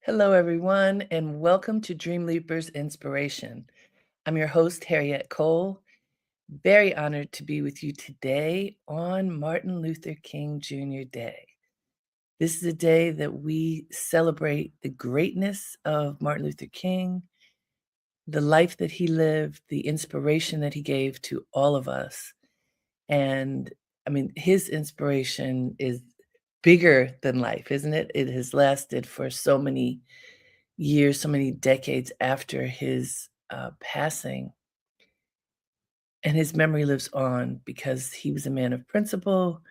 Hello, everyone, and welcome to Dreamleapers Inspiration. I'm your host, Harriet Cole. Very honored to be with you today on Martin Luther King Jr. Day. This is a day that we celebrate the greatness of Martin Luther King, the life that he lived, the inspiration that he gave to all of us. And I mean, his inspiration is bigger than life, isn't it? It has lasted for so many years, so many decades after his passing. And his memory lives on because he was a man of principle.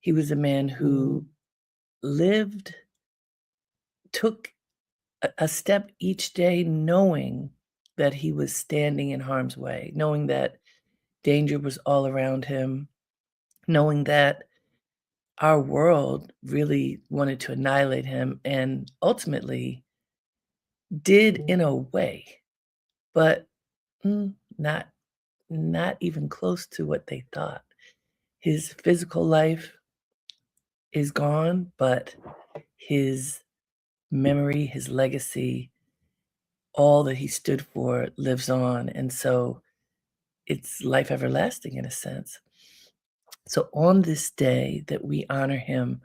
He was a man who lived, took a step each day knowing that he was standing in harm's way, knowing that danger was all around him, knowing that our world really wanted to annihilate him and ultimately did in a way, but not not even close to what they thought. His physical life is gone, but his memory, his legacy, all that he stood for lives on. And so it's life everlasting in a sense. So on this day that we honor him,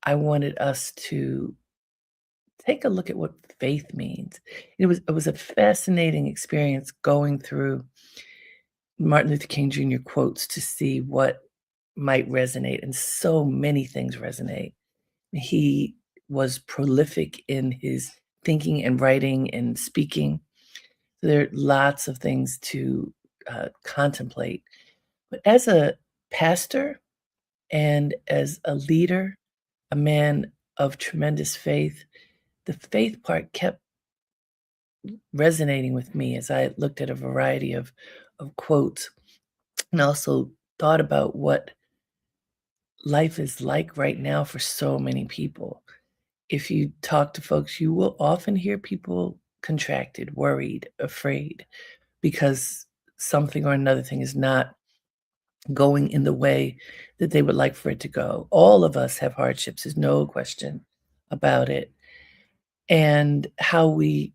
I wanted us to take a look at what faith means. It was a fascinating experience going through Martin Luther King Jr. quotes to see what might resonate, and so many things resonate. He was prolific in his thinking and writing and speaking. There are lots of things to contemplate. But as a pastor and as a leader, a man of tremendous faith, the faith part kept resonating with me as I looked at a variety of quotes and also thought about what life is like right now for so many people. If you talk to folks, you will often hear people contracted, worried, afraid because something or another thing is not going in the way that they would like for it to go. All of us have hardships, there's no question about it. And how we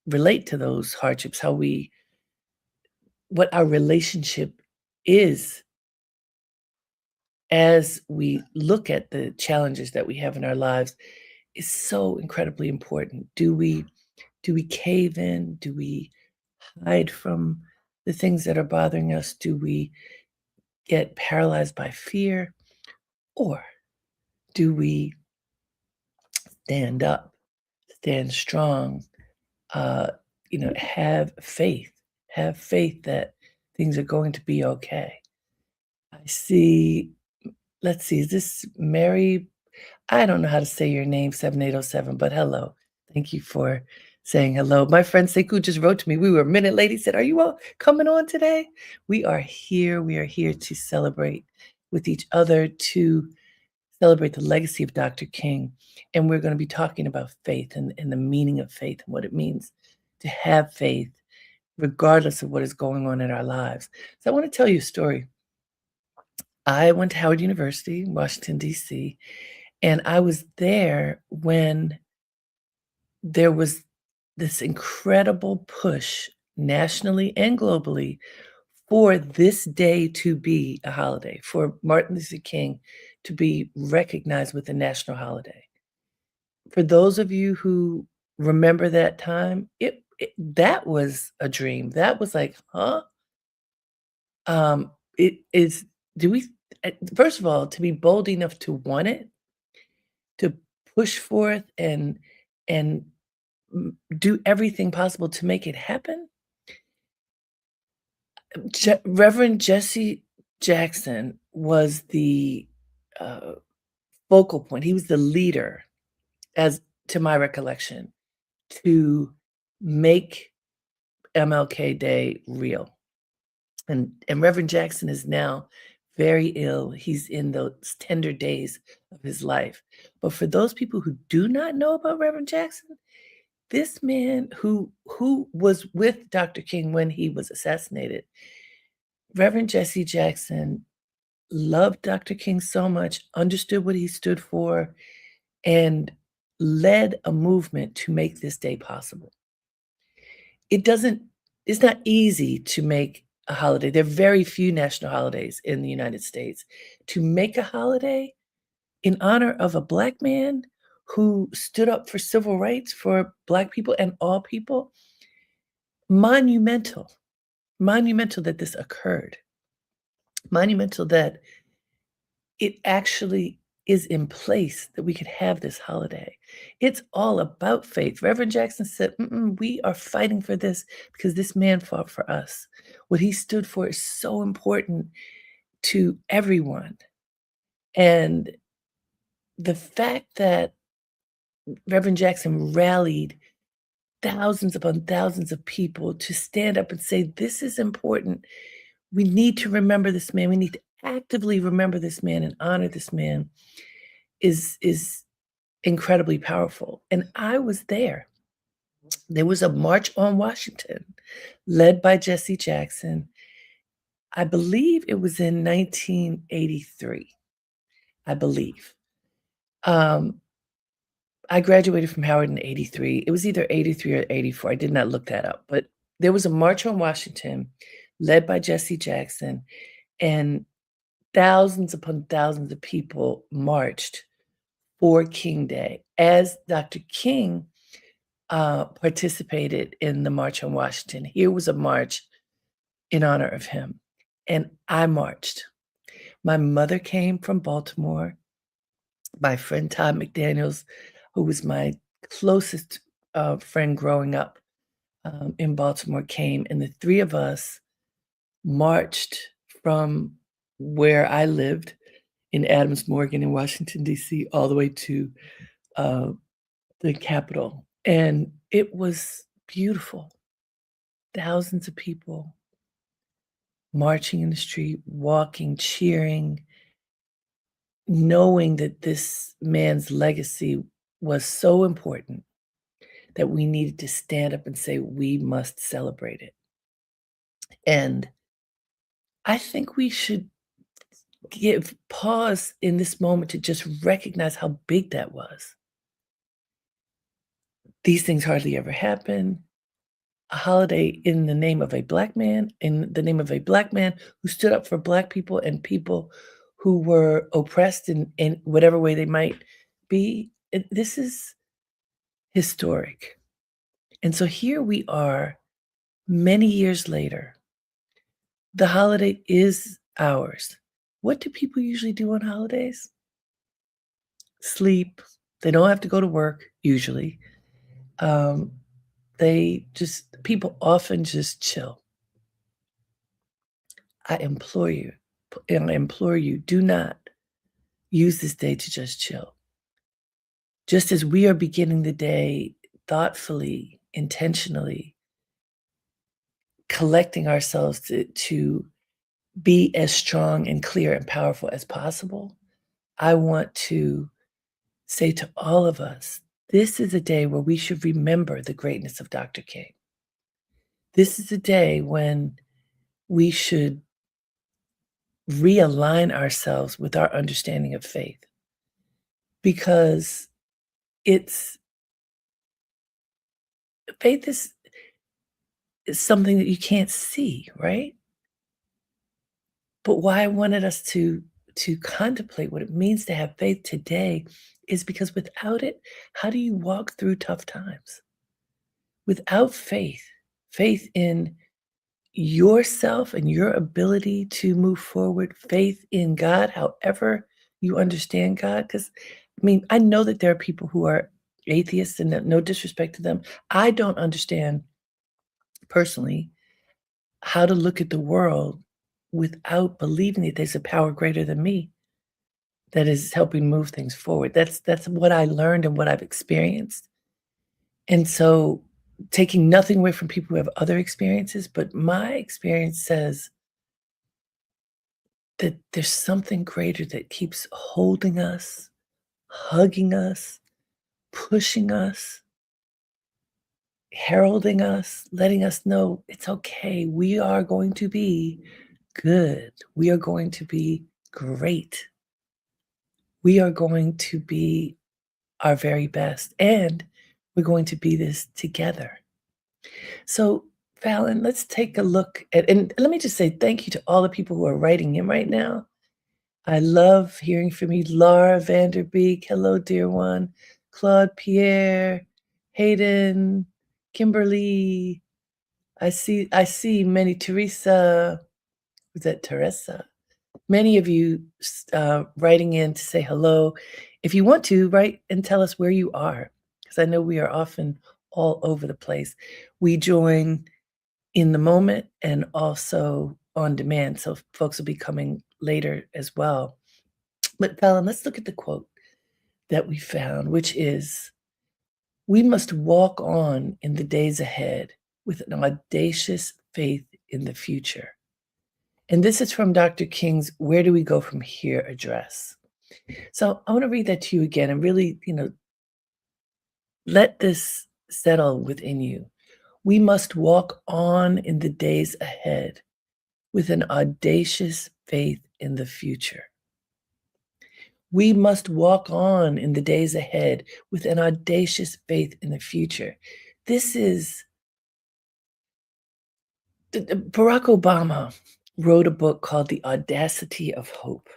relate to those hardships, what our relationship is as we look at the challenges that we have in our lives is so incredibly important. Do we cave in? Do we hide from the things that are bothering us? Do we get paralyzed by fear? Or do we stand up, stand strong, uh, have faith that things are going to be okay? I see, let's see, is this Mary? I don't know how to say your name, 7807, but hello. Thank you for saying hello. My friend Sekou just wrote to me. We were a minute late. He said, "Are you all coming on today?" We are here. We are here to celebrate with each other, to celebrate the legacy of Dr. King. And we're going to be talking about faith and the meaning of faith and what it means to have faith, regardless of what is going on in our lives. So I want to tell you a story. I went to Howard University, Washington, D.C., and I was there when there was this incredible push nationally and globally for this day to be a holiday, for Martin Luther King to be recognized with a national holiday. For those of you who remember that time, that was a dream. That was like, huh? It is. Do we? First of all, to be bold enough to want it, to push forth and do everything possible to make it happen. Reverend Jesse Jackson was the uh, focal point. He was the leader, as to my recollection, to make MLK Day real. And Reverend Jackson is now very ill. He's in those tender days of his life. But for those people who do not know about Reverend Jackson, this man who was with Dr. King when he was assassinated, Reverend Jesse Jackson loved Dr. King so much, understood what he stood for, and led a movement to make this day possible. It doesn't it's not easy to make a holiday. There are very few national holidays in the United States. To make a holiday in honor of a Black man who stood up for civil rights for Black people and all people, monumental, monumental that this occurred, monumental that it actually is in place that we could have this holiday. It's all about faith. Reverend Jackson said, "Mm-mm, we are fighting for this because this man fought for us. What he stood for is so important to everyone." And the fact that Reverend Jackson rallied thousands upon thousands of people to stand up and say, "This is important. We need to remember this man. We need to actively remember this man and honor this man," is incredibly powerful. And I was there. There was a march on Washington led by Jesse Jackson. I believe it was in 1983. I believe. Um, I graduated from Howard in '83. It was either '83 or '84. I did not look that up, but there was a march on Washington led by Jesse Jackson, and thousands upon thousands of people marched for King Day. As Dr. King participated in the March on Washington, here was a march in honor of him, and I marched. My mother came from Baltimore. My friend Todd McDaniels, who was my closest friend growing up in Baltimore, came, and the three of us marched from where I lived in Adams Morgan in Washington, D.C., all the way to uh, the Capitol. And it was beautiful. Thousands of people marching in the street, walking, cheering, knowing that this man's legacy was so important that we needed to stand up and say, we must celebrate it. And I think we should give pause in this moment to just recognize how big that was. These things hardly ever happen. A holiday in the name of a Black man, in the name of a Black man who stood up for Black people and people who were oppressed in whatever way they might be. This is historic. And so here we are many years later. The holiday is ours. What do people usually do on holidays? Sleep. They don't have to go to work, usually. Um, people often just chill. I implore you, do not use this day to just chill. Just as we are beginning the day thoughtfully, intentionally, collecting ourselves to be as strong and clear and powerful as possible, I want to say to all of us, this is a day where we should remember the greatness of Dr. King. This is a day when we should realign ourselves with our understanding of faith, because it's faith is something that you can't see, right? But why I wanted us to contemplate what it means to have faith today is because without it, how do you walk through tough times? Without faith, faith in yourself and your ability to move forward, faith in God, however you understand God. Because, I mean, I know that there are people who are atheists, and no disrespect to them. I don't understand personally how to look at the world without believing that there's a power greater than me that is helping move things forward. That's what I learned and what I've experienced. And so, taking nothing away from people who have other experiences, but my experience says that there's something greater that keeps holding us, hugging us, pushing us, heralding us, letting us know it's okay. We are going to be good. We are going to be great. We are going to be our very best, and we're going to be this together. So, Fallon, let's take a look at, and let me just say thank you to all the people who are writing in right now. I love hearing from you, Laura Vanderbeek. Hello, dear one. Claude Pierre, Hayden, Kimberly. I see many Teresa. Was that Teresa? Many of you writing in to say hello. If you want to, write and tell us where you are, because I know we are often all over the place. We join in the moment and also on demand, so folks will be coming later as well. But Fallon, let's look at the quote that we found, which is, "We must walk on in the days ahead with an audacious faith in the future." And this is from Dr. King's "Where Do We Go From Here" address. So I want to read that to you again and really, let this settle within you. We must walk on in the days ahead with an audacious faith in the future. We must walk on in the days ahead with an audacious faith in the future. This is Barack Obama wrote a book called The Audacity of Hope.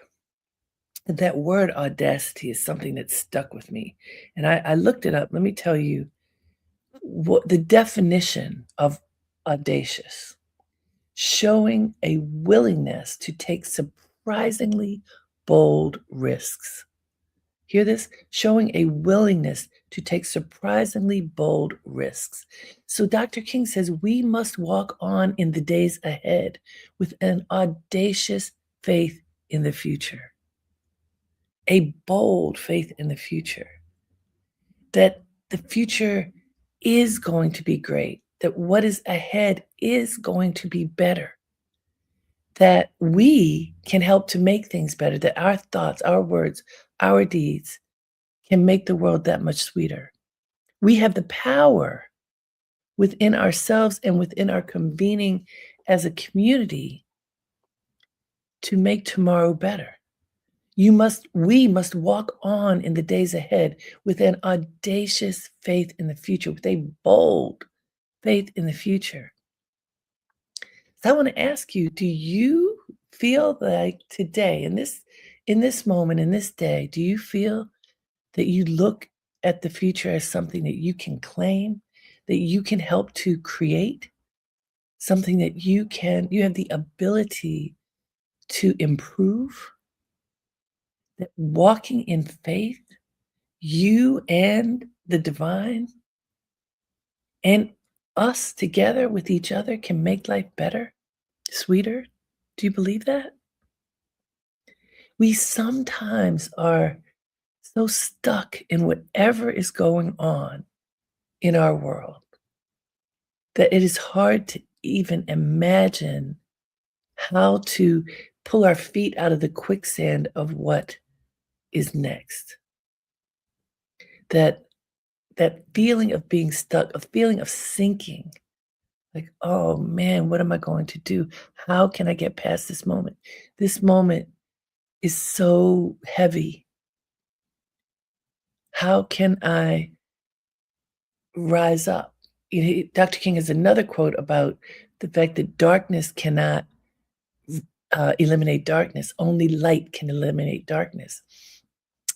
And that word audacity is something that stuck with me. And I looked it up. Let me tell you what the definition of audacious: showing a willingness to take surprisingly bold risks. Hear this? Showing a willingness to take surprisingly bold risks. So Dr. King says we must walk on in the days ahead with an audacious faith in the future, a bold faith in the future, that the future is going to be great, that what is ahead is going to be better, that we can help to make things better, that our thoughts, our words, our deeds can make the world that much sweeter. We have the power within ourselves and within our convening as a community to make tomorrow better. We must walk on in the days ahead with an audacious faith in the future, with a bold faith in the future. So I want to ask you, do you feel like today, in this moment, in this day, do you feel that you look at the future as something that you can claim, that you can help to create, something that you have the ability to improve, that walking in faith, you and the divine and us together with each other can make life better, sweeter? Do you believe that? We sometimes are so stuck in whatever is going on in our world that it is hard to even imagine how to pull our feet out of the quicksand of what is next. That that feeling of being stuck, a feeling of sinking, like, "Oh man, what am I going to do? How can I get past this moment? This moment is so heavy. How can I rise up?" Dr. King has another quote about the fact that darkness cannot eliminate darkness. Only light can eliminate darkness.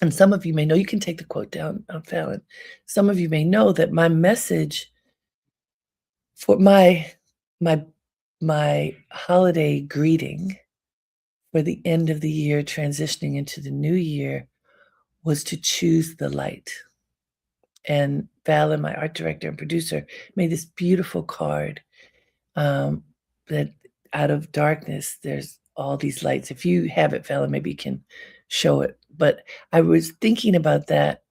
And some of you may know, you can take the quote down, Fallon. Some of you may know that my message for my my holiday greeting for the end of the year, transitioning into the new year, was to choose the light. And Fallon, my art director and producer, made this beautiful card, that out of darkness, there's all these lights. If you have it, Fallon, maybe you can show it. But I was thinking about that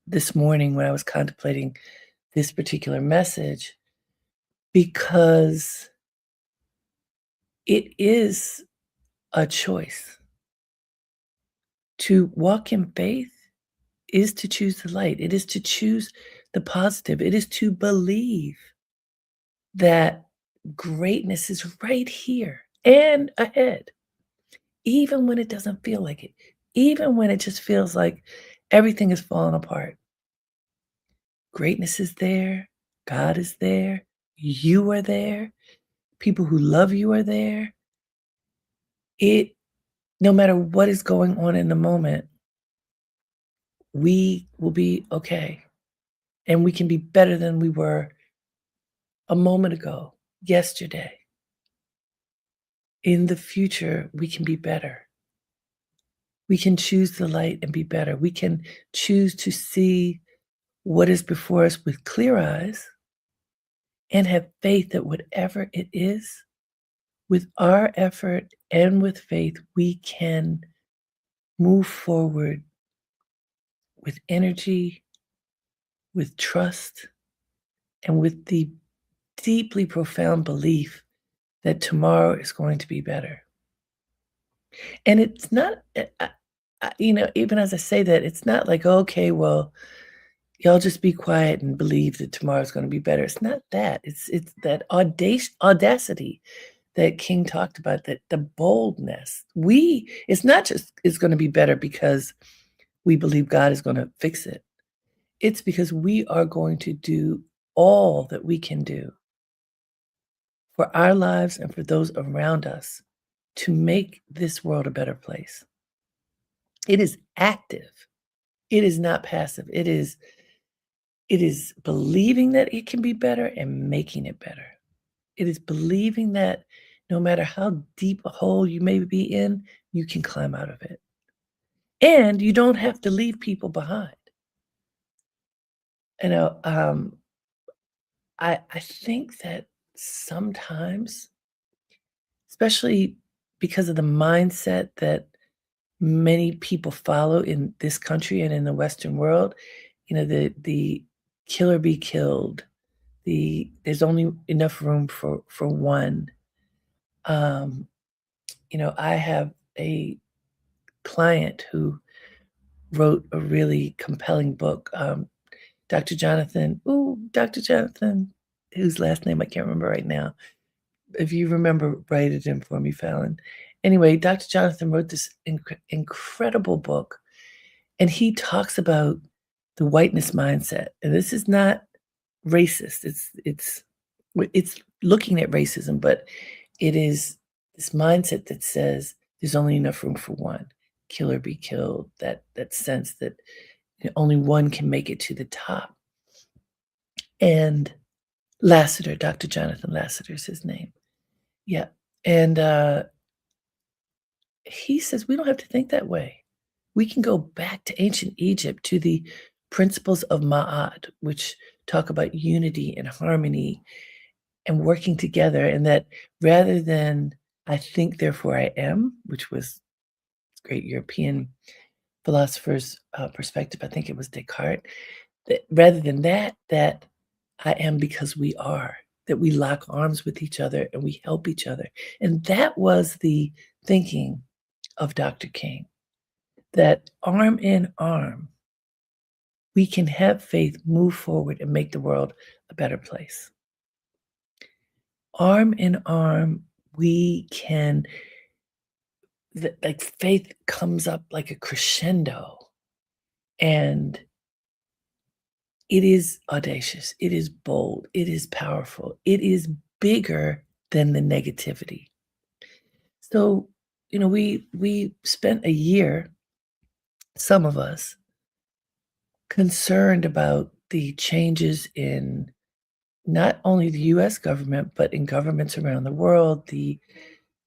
this morning when I was contemplating this particular message, because it is a choice. To walk in faith is to choose the light. It is to choose the positive. It is to believe that greatness is right here and ahead, even when it doesn't feel like it, even when it just feels like Everything is falling apart. Greatness is there, God is there, you are there, people who love you are there. It No matter what is going on in the moment, we will be okay, and we can be better than we were a moment ago, yesterday. In the future, we can be better. We can choose the light and be better. We can choose to see what is before us with clear eyes and have faith that whatever it is, with our effort and with faith, we can move forward with energy, with trust, and with the deeply profound belief that tomorrow is going to be better. And it's not, even as I say that, it's not like, okay, well, y'all just be quiet and believe that tomorrow's going to be better. It's not that. It's that audacity that King talked about, that the boldness. It's not just it's going to be better because we believe God is going to fix it. It's because we are going to do all that we can do for our lives and for those around us to make this world a better place. It is active. It is not passive. It is believing that it can be better and making it better. It is believing that no matter how deep a hole you may be in, you can climb out of it. And you don't have to leave people behind. You know, I think that sometimes, especially because of the mindset that many people follow in this country and in the Western world, the kill or be killed, there's only enough room for one. Um, I have a client who wrote a really compelling book, Dr. Jonathan, whose last name I can't remember right now. If you remember, write it in for me, Fallon. Anyway, Dr. Jonathan wrote this incredible book, and he talks about the whiteness mindset. And this is not racist. It's looking at racism, but it is this mindset that says there's only enough room for one. Kill or be killed. That sense that only one can make it to the top. And Lassiter, Dr. Jonathan Lassiter is his name. Yeah. And he says we don't have to think that way. We can go back to ancient Egypt to the principles of Ma'at, which talk about unity and harmony and working together. And that rather than I think, therefore I am, which was great European philosopher's perspective, I think it was Descartes, that rather than that I am because we are, that we lock arms with each other and we help each other. And that was the thinking of Dr. King, that arm in arm, we can have faith, move forward, and make the world a better place. Arm in arm, we can, like faith comes up like a crescendo, and it is audacious, it is bold, it is powerful, it is bigger than the negativity. So, we spent a year, some of us, concerned about the changes in not only the US government, but in governments around the world, the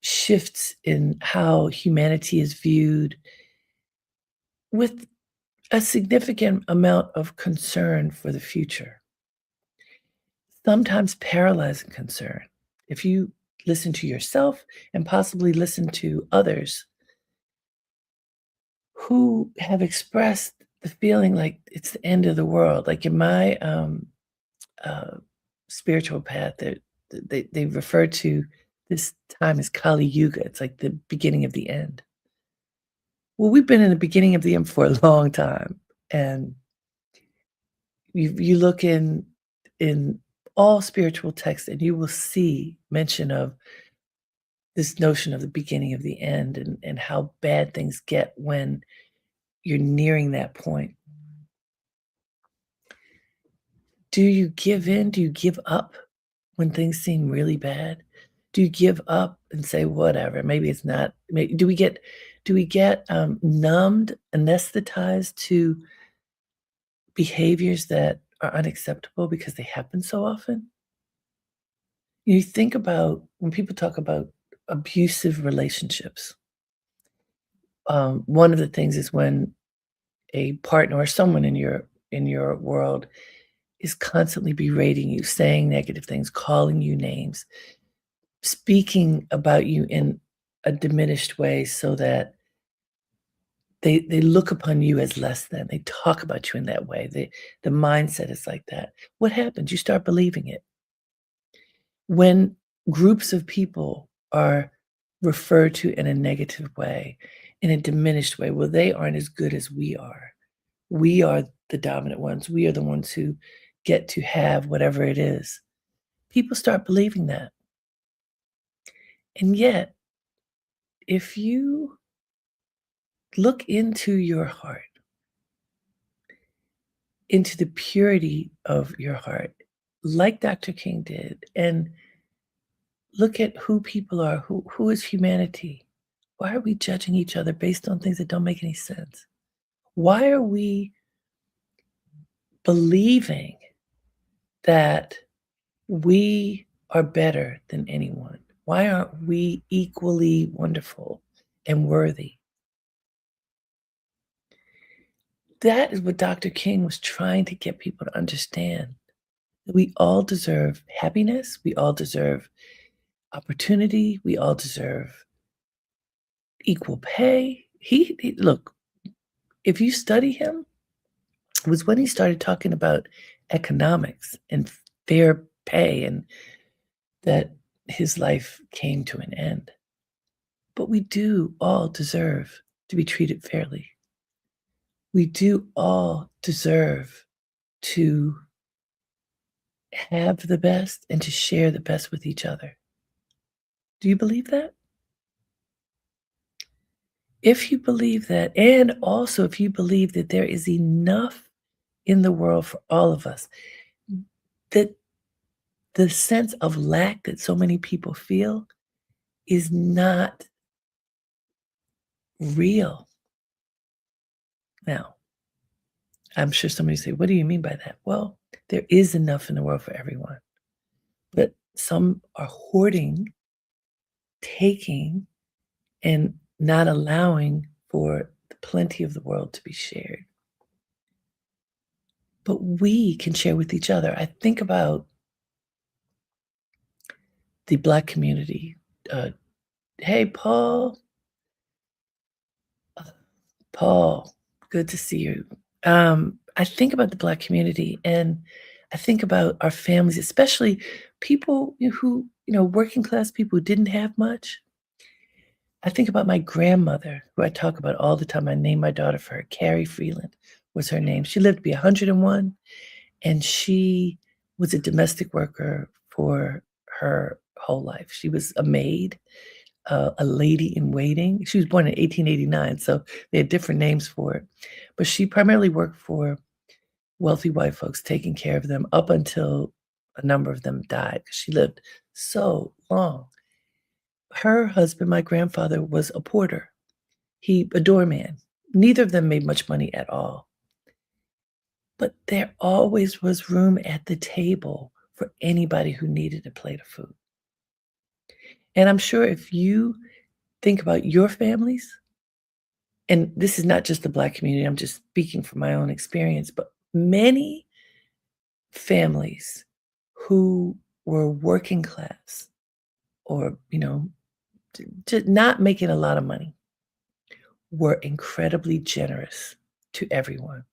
shifts in how humanity is viewed, with a significant amount of concern for the future, sometimes paralyzing concern. If you listen to yourself and possibly listen to others who have expressed the feeling like it's the end of the world, like in my uh, spiritual path, they refer to this time as Kali Yuga. It's like the beginning of the end. Well, we've been in the beginning of the end for a long time, and you look in all spiritual texts, and you will see mention of this notion of the beginning of the end, and how bad things get when you're nearing that point, do you give in? Do you give up when things seem really bad? Do you give up and say, "Whatever, maybe it's not" do we get numbed, anesthetized to behaviors that are unacceptable because they happen so often? You think about when people talk about abusive relationships, one of the things is when a partner or someone in your world is constantly berating you, saying negative things, calling you names, speaking about you in a diminished way so that they look upon you as less than. They talk about you in that way. The mindset is like that. What happens? You start believing it. When groups of people are referred to in a negative way, in a diminished way, well, they aren't as good as we are. We are the dominant ones. We are the ones who get to have whatever it is. People start believing that. And yet, if you look into your heart, into the purity of your heart, like Dr. King did, and look at who people are, who is humanity? Why are we judging each other based on things that don't make any sense? Why are we believing that we are better than anyone? Why aren't we equally wonderful and worthy? That is what Dr. King was trying to get people to understand. We all deserve happiness. We all deserve opportunity. We all deserve equal pay. Look, if you study him, it was when he started talking about economics and fair pay and that his life came to an end. But we do all deserve to be treated fairly. We do all deserve to have the best and to share the best with each other. Do you believe that? If you believe that, and also if you believe that there is enough in the world for all of us, that the sense of lack that so many people feel is not real. Now, I'm sure somebody say, "What do you mean by that?" Well, there is enough in the world for everyone, but some are hoarding, taking, and not allowing for the plenty of the world to be shared. But we can share with each other. I think about the Black community. Uh, hey, Paul. Paul, good to see you. I think about the Black community and I think about our families, especially people who, working class people who didn't have much. I think about my grandmother, who I talk about all the time. I named my daughter for her. Carrie Freeland was her name. She lived to be 101, and she was a domestic worker for her whole life. She was a maid, a lady in waiting. She was born in 1889, so they had different names for it. But she primarily worked for wealthy white folks, taking care of them up until a number of them died. She lived so long. Her husband, my grandfather, was a porter. He a doorman. Neither of them made much money at all. But there always was room at the table for anybody who needed a plate of food. And I'm sure if you think about your families, and this is not just the Black community, I'm just speaking from my own experience, but many families who were working class or, not making a lot of money were incredibly generous to everyone.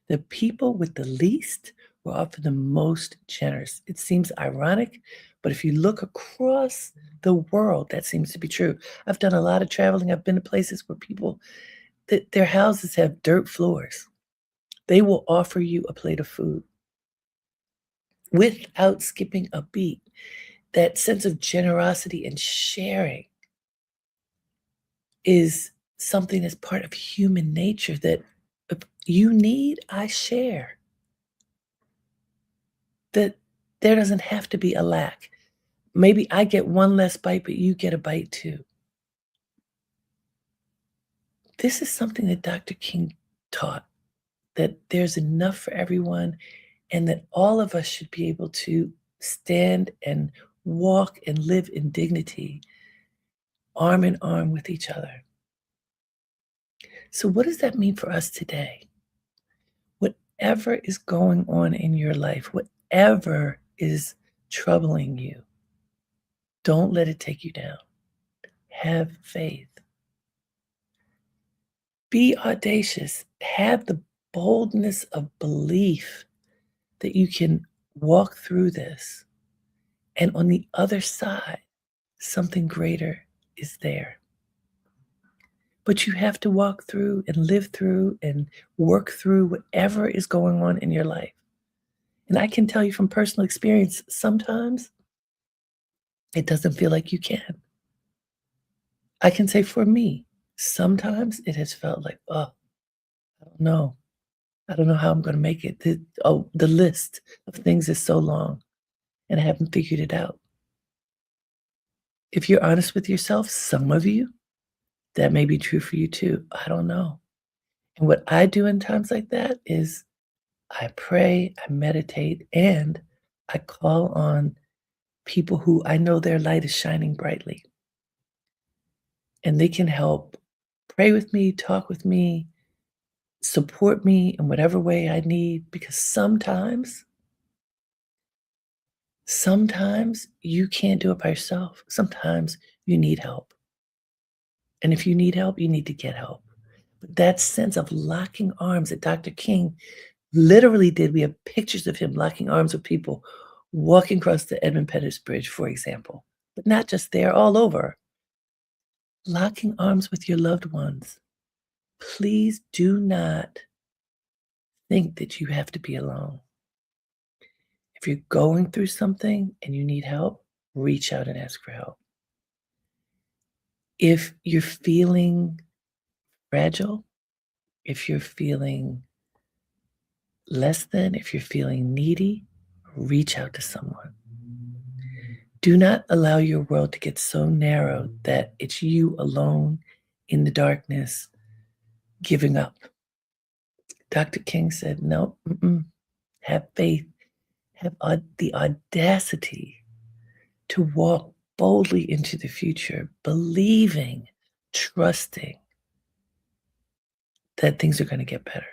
The people with the least were often the most generous. It seems ironic, but if you look across the world, that seems to be true. I've done a lot of traveling. I've been to places where people their houses have dirt floors. They will offer you a plate of food without skipping a beat. That sense of generosity and sharing is something that's part of human nature that if you need, I share. That there doesn't have to be a lack. Maybe I get one less bite, but you get a bite too. This is something that Dr. King taught, that there's enough for everyone and that all of us should be able to stand and walk and live in dignity, arm in arm with each other. So, what does that mean for us today? Whatever is going on in your life, whatever is troubling you, don't let it take you down. Have faith. Be audacious. Have the boldness of belief that you can walk through this. And on the other side, something greater is there. But you have to walk through and live through and work through whatever is going on in your life. And I can tell you from personal experience, sometimes it doesn't feel like you can. I can say for me, sometimes it has felt like, oh, I don't know. I don't know how I'm going to make it. The list of things is so long and I haven't figured it out. If you're honest with yourself, some of you, that may be true for you too. I don't know. And what I do in times like that is I pray, I meditate, and I call on people who I know their light is shining brightly. And they can help pray with me, talk with me, support me in whatever way I need, because sometimes you can't do it by yourself. Sometimes you need help. And if you need help, you need to get help. But that sense of locking arms that Dr. King literally did, we have pictures of him locking arms with people walking across the Edmund Pettus Bridge, for example, but not just there, all over. Locking arms with your loved ones. Please do not think that you have to be alone. If you're going through something and you need help, reach out and ask for help. If you're feeling fragile, if you're feeling less than, if you're feeling needy, reach out to someone. Do not allow your world to get so narrow that it's you alone in the darkness giving up. Dr. King said, no, have faith, have the audacity to walk boldly into the future, believing, trusting that things are going to get better.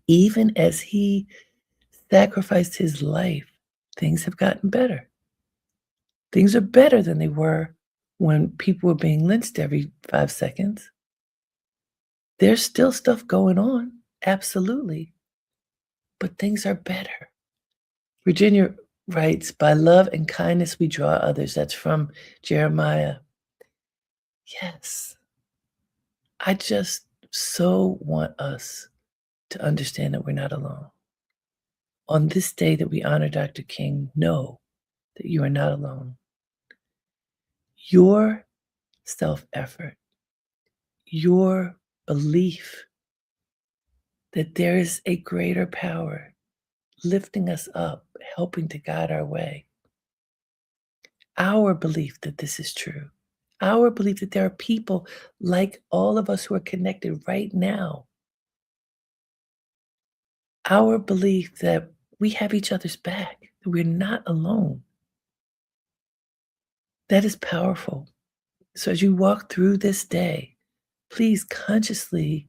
Even as he sacrificed his life, things have gotten better. Things are better than they were when people were being lynched every 5 seconds. There's still stuff going on, absolutely, but things are better. Virginia writes, "By love and kindness we draw others." That's from Jeremiah. Yes, I just so want us to understand that we're not alone. On this day that we honor Dr. King, know that you are not alone. Your self-effort, your belief that there is a greater power lifting us up, helping to guide our way. Our belief that this is true. Our belief that there are people like all of us who are connected right now. Our belief that we have each other's back, that we're not alone. That is powerful. So as you walk through this day, please consciously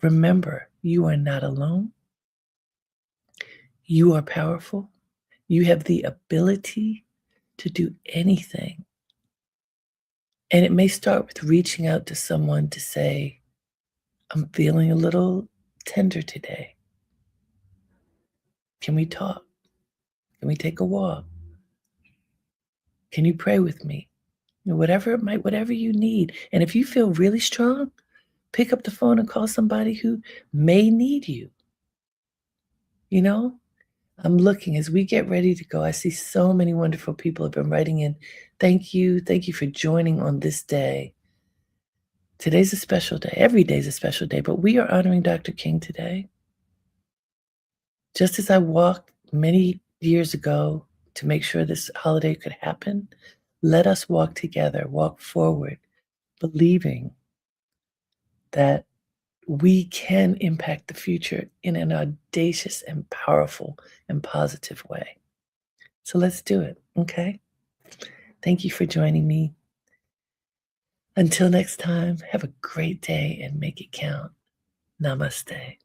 remember you are not alone. You are powerful. You have the ability to do anything. And it may start with reaching out to someone to say, I'm feeling a little tender today. Can we talk? Can we take a walk? Can you pray with me? You know, whatever you need. And if you feel really strong, pick up the phone and call somebody who may need you. You know, I'm looking as we get ready to go. I see so many wonderful people have been writing in. Thank you. Thank you for joining on this day. Today's a special day. Every day is a special day, but we are honoring Dr. King today. Just as I walked many years ago to make sure this holiday could happen, let us walk together, walk forward, believing that we can impact the future in an audacious and powerful and positive way. So let's do it, okay? Thank you for joining me. Until next time, have a great day and make it count. Namaste.